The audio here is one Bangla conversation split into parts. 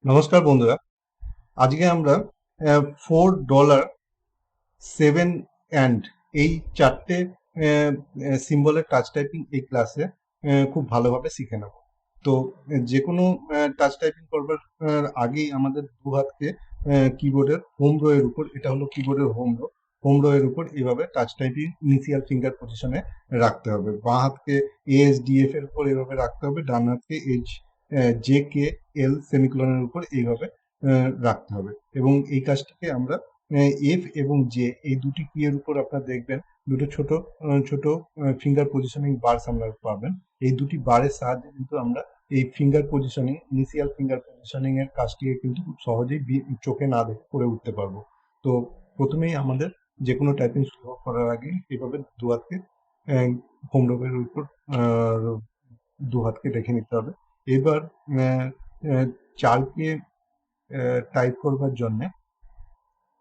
নমস্কার বন্ধুরা, আজকে আমরা $4, 7 অ্যান্ড এই চারটে সিম্বলের টাচ টাইপিং এই ক্লাসে খুব ভালোভাবে শিখে নেব। তো যে কোনো টাচ টাইপিং করবার আগেই আমাদের দু হাতকে কিবোর্ডের হোম রো এর উপর, এটা হলো কিবোর্ডের হোম রো এর উপর এইভাবে টাচ টাইপিং ইনিশিয়াল ফিঙ্গার পজিশনে রাখতে হবে। বাঁ হাতকে ASDF এর উপর এইভাবে রাখতে হবে, ডান হাতকে JKL সেমিকোলনের উপর এইভাবে রাখতে হবে। এবং এই কাজটিকে আমরা এফ এবং জে এই দুটি কি এর উপর আপনারা দেখবেন দুটো ছোট ছোট ফিঙ্গার পজিশনিং বারস আমরা পাবেন। এই দুটি বারের সাহায্যে কিন্তু আমরা এই finger positioning, initial finger positioning এর কাজটিকে কিন্তু খুব সহজেই চোখে না দেখে করে উঠতে পারবো। তো প্রথমেই আমাদের যে কোনো টাইপিং শুরু করার আগে এভাবে দু হাতকে হোম রোবের উপর দু হাতকে রেখে নিতে হবে। এবার চারকে টাইপ করবার জন্যে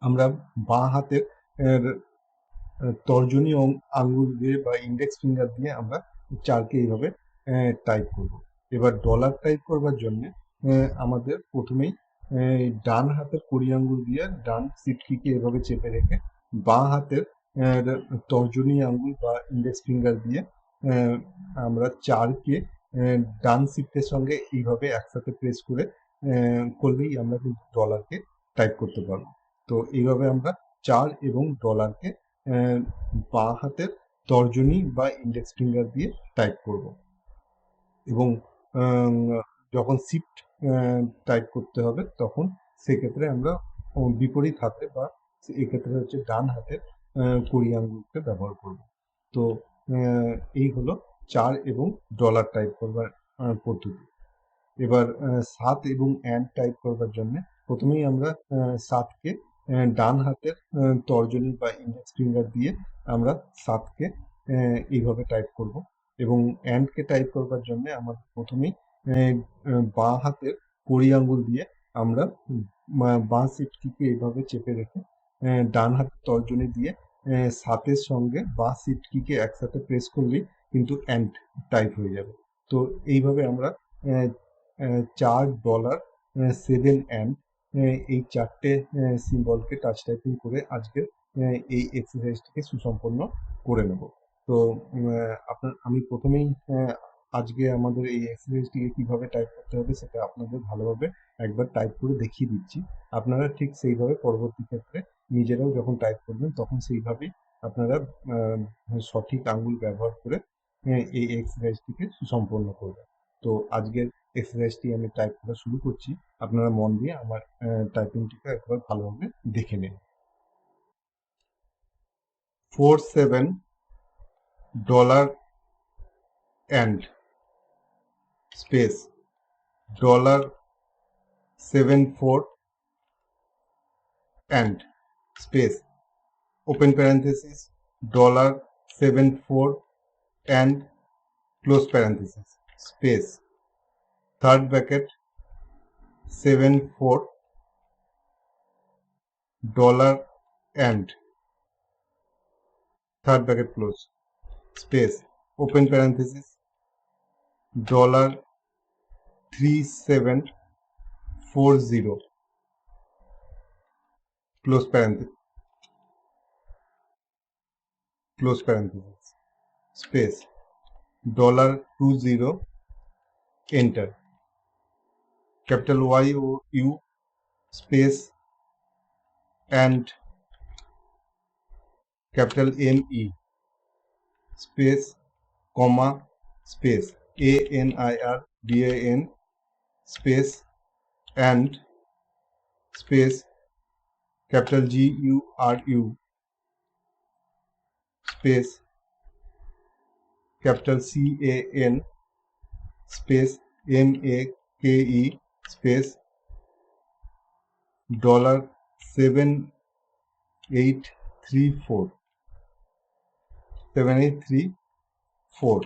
আমরা বাঁ হাতের তর্জনী আঙ্গুল দিয়ে বা ইন্ডেক্স ফিঙ্গার দিয়ে আমরা চারকে এইভাবে টাইপ করব। এবার ডলার টাইপ করবার জন্য আমাদের প্রথমেই ডান হাতের কড়ি আঙ্গুল দিয়ে ডান শিফট কিকে এভাবে চেপে রেখে বাঁ হাতের তর্জনী আঙ্গুল বা ইন্ডেক্স ফিঙ্গার দিয়ে আমরা চারকে ডান শিফটের সঙ্গে এইভাবে একসাথে প্রেস করে করলেই আমরা কিন্তু ডলারকে টাইপ করতে পারবো। তো এইভাবে আমরা চার এবং ডলারকে বাঁ হাতের তর্জনী বা ইন্ডেক্স ফিঙ্গার দিয়ে টাইপ করব। এবং যখন শিফট টাইপ করতে হবে তখন সেক্ষেত্রে আমরা বিপরীত হাতে বা এক্ষেত্রে হচ্ছে ডান হাতের কড়ি আঙ্গুলকে ব্যবহার করব। তো এই হলো চার এবং ডলার টাইপ করবার পদ্ধতি। এবার 7 এবং অ্যান্ড টাইপ করবার জন্য প্রথমেই আমরা 7কে ডান হাতের তর্জনী বা ইন্ডেক্স ফিঙ্গার দিয়ে আমরা 7কে এইভাবে টাইপ করব। এবং অ্যান্ডকে টাইপ করবার জন্য আমাদের প্রথমেই বাঁ হাতের কড়ি আঙ্গুল দিয়ে আমরা বাঁ শিফট কিকে এইভাবে চেপে রেখে ডান হাতের তর্জনী দিয়ে 7-এর সঙ্গে বাঁ শিফট কিকে একসাথে প্রেস করলেই কিন্তু অ্যান্ড টাইপ হয়ে যাবে। তো এইভাবে আমরা $4, 7 অ্যান্ড এই চারটে সিম্বলকে টাচ টাইপিং করে আজকের এই এক্সারসাইজটিকে সুসম্পন্ন করে নেব। তো আমি প্রথমেই আজকে আমাদের এই এক্সারসাইজটিকে কিভাবে টাইপ করতে হবে সেটা আপনাদের ভালোভাবে একবার টাইপ করে দেখিয়ে দিচ্ছি। আপনারা ঠিক সেইভাবে পরবর্তী ক্ষেত্রে নিজেরাও যখন টাইপ করবেন তখন সেইভাবেই আপনারা সঠিক আঙ্গুল ব্যবহার করে এই এক্সারসাইজটিকে সুসম্পন্ন করবেন। তো আজকের এক্সারসাইজটি আমি টাইপ করা শুরু করছি। আপনারা মন দিয়ে আমার টাইপিংটিকে একবার ভালোভাবে দেখে নিন। 4, 7 dollar and space dollar 7, 4 and space open parenthesis dollar 7, 4 and close parenthesis space third bracket 7, 4 dollar and third bracket close space open parenthesis dollar 3740 close parenthesis space $20 enter capital YOU space and capital ME space comma space ANIRDAN space and space capital GURU space capital CAN space MAKE space $7834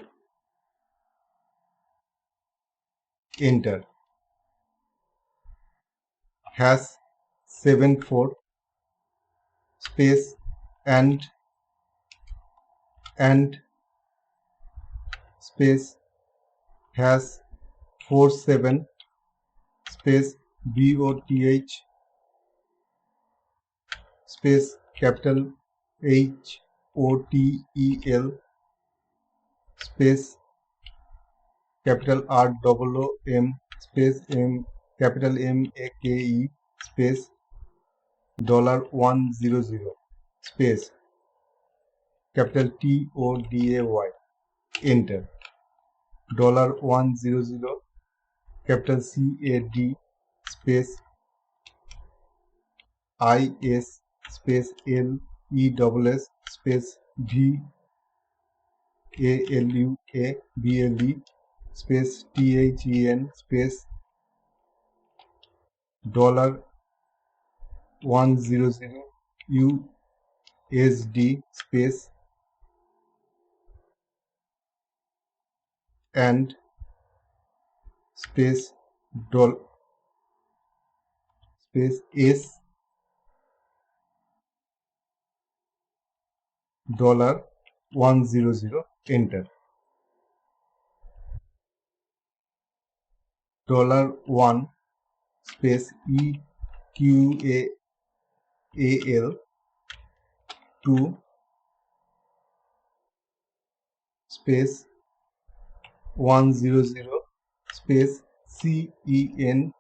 enter #74 space and space #47 space BOTH space capital HOTEL space capital ROOM space capital MAKE space $100 space capital TODAY, enter. $100 capital CAD space IS space LESS space VALUABLE space THEN space $100 USD space and space doll space S $100, enter. $1 space EQAL 2 space 100 space CENT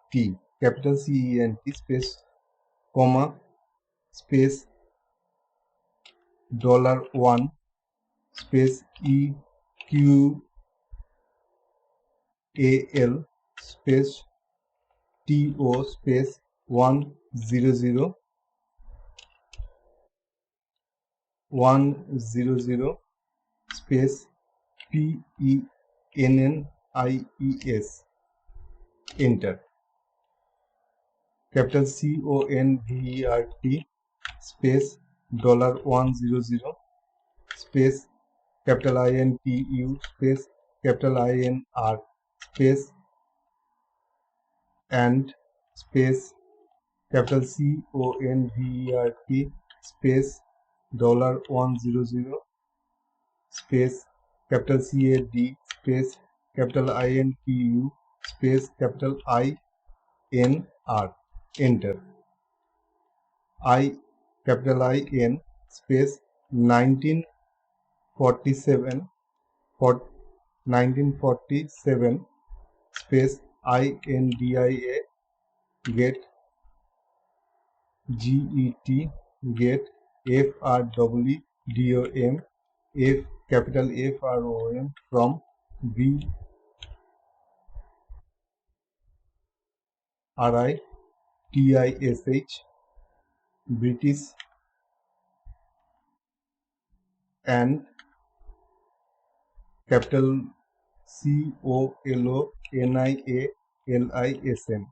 capital CENT space comma space $1 space EQAL space TO space 100 100 space PENNIES, enter. Capital CONVERT space $100 space capital INTU space capital INR space and space capital CONVERT space $100 space capital CAD space capital INTU space capital INR, enter. Capital IN space 1947 1947 space INDIA get GET get FRWDOM F capital FROM from BRITISH British and capital COLONIALISM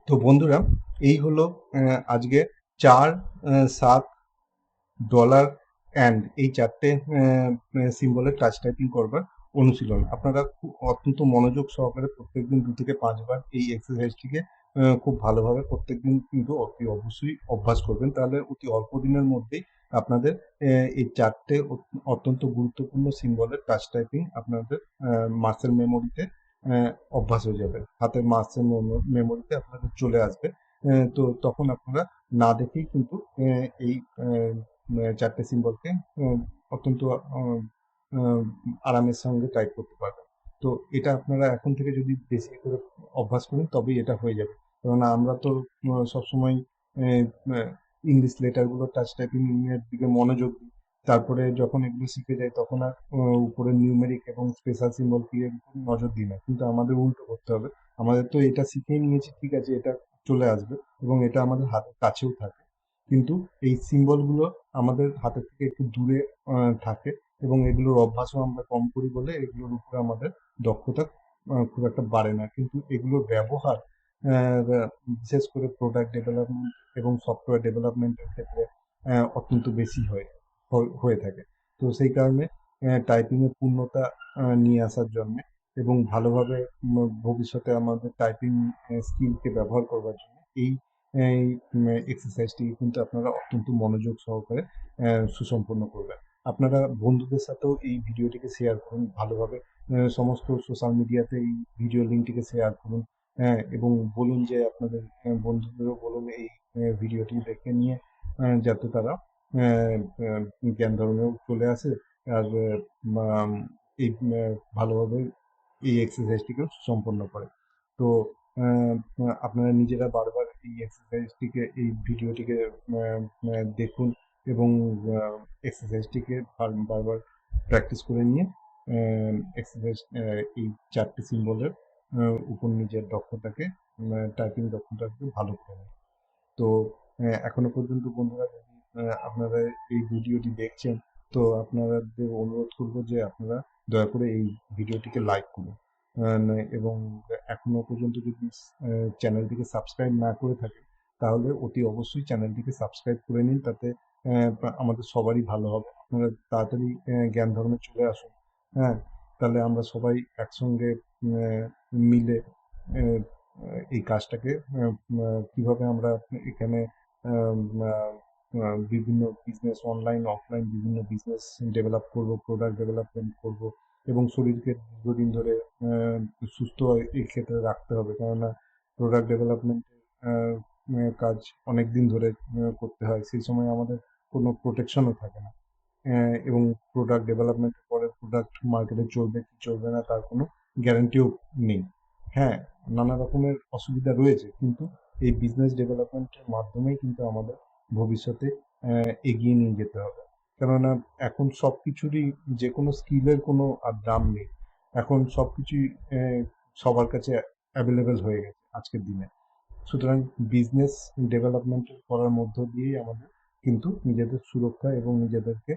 তো বন্ধুরা, এই হলো আজকে 4 7 ডলার অ্যান্ড এই চারটে সিম্বলের টাচ টাইপিং করবার অনুশীলন। আপনারা অত্যন্ত মনোযোগ সহকারে প্রত্যেকদিন 2 থেকে 5 বার এই এক্সারসাইজটিকে খুব ভালোভাবে প্রত্যেকদিন কিন্তু অতি অবশ্যই অভ্যাস করবেন। তাহলে অতি অল্প দিনের মধ্যেই আপনাদের এই চারটে অত্যন্ত গুরুত্বপূর্ণ সিম্বলের টাচ টাইপিং আপনাদের মাসেল মেমোরিতে অভ্যাস হয়ে যাবে, হাতের মাসেল মেমোরিতে আপনাদের চলে আসবে। তো তখন আপনারা না দেখেই কিন্তু এই চারটে সিম্বলকে অত্যন্ত আরামের সঙ্গে টাইপ করতে পারবেন। তো এটা আপনারা এখন থেকে যদি বেশি করে অভ্যাস করেন তবেই এটা হয়ে যাবে। কেননা আমরা তো সবসময় ইংলিশ লেটারগুলো টাচ টাইপিং এর দিকে মনোযোগ দিই, তারপরে যখন এগুলো শিখে যাই তখন আর উপরে নিউমেরিক এবং স্পেশাল সিম্বল কি এর উপর নজর দিই না। কিন্তু আমাদের উল্টো করতে হবে। আমাদের তো এটা শিখেই নিয়েছি, ঠিক আছে, এটা চলে আসবে এবং এটা আমাদের হাতের কাছেও থাকে, কিন্তু এই সিম্বলগুলো আমাদের হাতের থেকে একটু দূরে থাকে এবং এগুলোর অভ্যাসও আমরা কম করি বলে এগুলোর উপরে আমাদের দক্ষতা খুব একটা বাড়ে না। কিন্তু এগুলোর ব্যবহার বিশেষ করে প্রোডাক্ট ডেভেলপমেন্ট এবং সফটওয়্যার ডেভেলপমেন্টের ক্ষেত্রে অত্যন্ত বেশি হয়ে থাকে। তো সেই কারণে টাইপিংয়ের পূর্ণতা নিয়ে আসার জন্য এবং ভালোভাবে ভবিষ্যতে আমাদের টাইপিং স্কিলকে ব্যবহার করবার জন্য এই এক্সারসাইজটি কিন্তু আপনারা অত্যন্ত মনোযোগ সহকারে সুসম্পন্ন করবেন। আপনারা বন্ধুদের সাথেও এই ভিডিওটিকে শেয়ার করুন, ভালোভাবে সমস্ত সোশ্যাল মিডিয়াতে এই ভিডিও লিঙ্কটিকে শেয়ার করুন। হ্যাঁ, এবং বলুন যে আপনাদের বন্ধুদেরও বলুন এই ভিডিওটি দেখে নিয়ে যাতে তারা আহ, আহ, জ্ঞান ধর্মেও চলে আসে, আর আম, এই ভালোভাবে এই এক্সারসাইজটিকেও সম্পন্ন করে। তো আহ, আপনারা নিজেরা বারবার এই এক্সারসাইজটিকে, এই ভিডিওটিকে দেখুন, এবং এক্সারসাইজটিকে বারবার প্র্যাকটিস করে নিয়ে এক্সারসাইজ, এই 4টি সিম্বলের উপর নিজের দক্ষতাকে, টাইপিং দক্ষতাকে ভালো করে নেয়। তো এখনো পর্যন্ত বন্ধুরা, যদি আপনারা এই ভিডিওটি দেখছেন, তো আপনাদের অনুরোধ করব যে আপনারা দয়া করে এই ভিডিওটিকে লাইক করুন, এবং এখনো পর্যন্ত যদি চ্যানেলটিকে সাবস্ক্রাইব না করে থাকেন, তাহলে অতি অবশ্যই চ্যানেলটিকে সাবস্ক্রাইব করে নিন। তাতে আমাদের সবারই ভালো হবে। আপনারা তাড়াতাড়ি জ্ঞান ধর্মে চলে আসুন। হ্যাঁ, তাহলে আমরা সবাই একসঙ্গে আহ, মিলে আহ, এই কাজটাকে কিভাবে আমরা এখানে আম, আহ, বিভিন্ন বিজনেস, অনলাইন অফলাইন বিভিন্ন বিজনেস ডেভেলপ করব, প্রোডাক্ট ডেভেলপমেন্ট করব, এবং শরীরকে দীর্ঘদিন ধরে সুস্থ এই ক্ষেত্রে রাখতে হবে। কেননা প্রোডাক্ট ডেভেলপমেন্টের কাজ অনেক দিন ধরে করতে হয়, সেই সময় আমাদের কোনো প্রোটেকশনও থাকে না। এবং প্রোডাক্ট ডেভেলপমেন্টের পরে প্রোডাক্ট মার্কেটে চলবে কি চলবে না তার কোনো গ্যারান্টিও নেই। হ্যাঁ, নানা রকমের অসুবিধা রয়েছে, কিন্তু এই বিজনেস ডেভেলপমেন্টের মাধ্যমেই কিন্তু আমাদের ভবিষ্যতে এগিয়ে নিয়ে যেতে হবে। কেননা এখন সব কিছুরই, যে কোনো স্কিলের কোনো আর দাম নেই। এখন সব কিছুই সবার কাছে অ্যাভেলেবেল হয়ে গেছে আজকের দিনে। সুতরাং বিজনেস ডেভেলপমেন্ট করার মধ্য দিয়েই আমাদের কিন্তু নিজেদের সুরক্ষা এবং নিজেদেরকে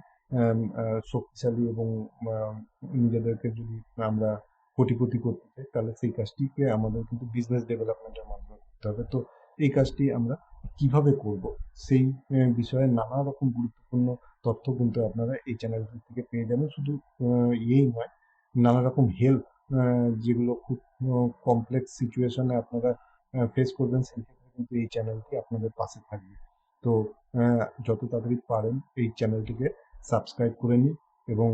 শক্তিশালী, এবং আম, নিজেদেরকে যদি আমরা কোটিপতি করতে চাই, তাহলে সেই কাজটিকে আমাদের কিন্তু বিজনেস ডেভেলপমেন্টের মাধ্যমে করতে হবে। তো এই কাজটি আমরা কিভাবে করব, সেই বিষয়ে নানা রকম গুরুত্বপূর্ণ তথ্য কিন্তু আপনারা এই চ্যানেলটি থেকে পেয়ে যাবেন। শুধু ইয়েই নয়, নানা রকম হেল্প, যেগুলো খুব কমপ্লেক্স সিচুয়েশনে আপনারা ফেস করবেন, সেই ক্ষেত্রে কিন্তু এই চ্যানেলটি আপনাদের পাশে থাকবে। তো যত তাড়াতাড়ি পারেন এই চ্যানেলটিকে সাবস্ক্রাইব করে নিন, এবং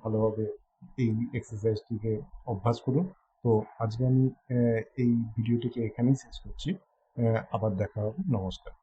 ভালোভাবে এই এক্সারসাইজটিকে অভ্যাস করুন। তো আজকে আমি এই ভিডিওটিকে এখানেই শেষ করছি। আবার দেখা হবে। নমস্কার।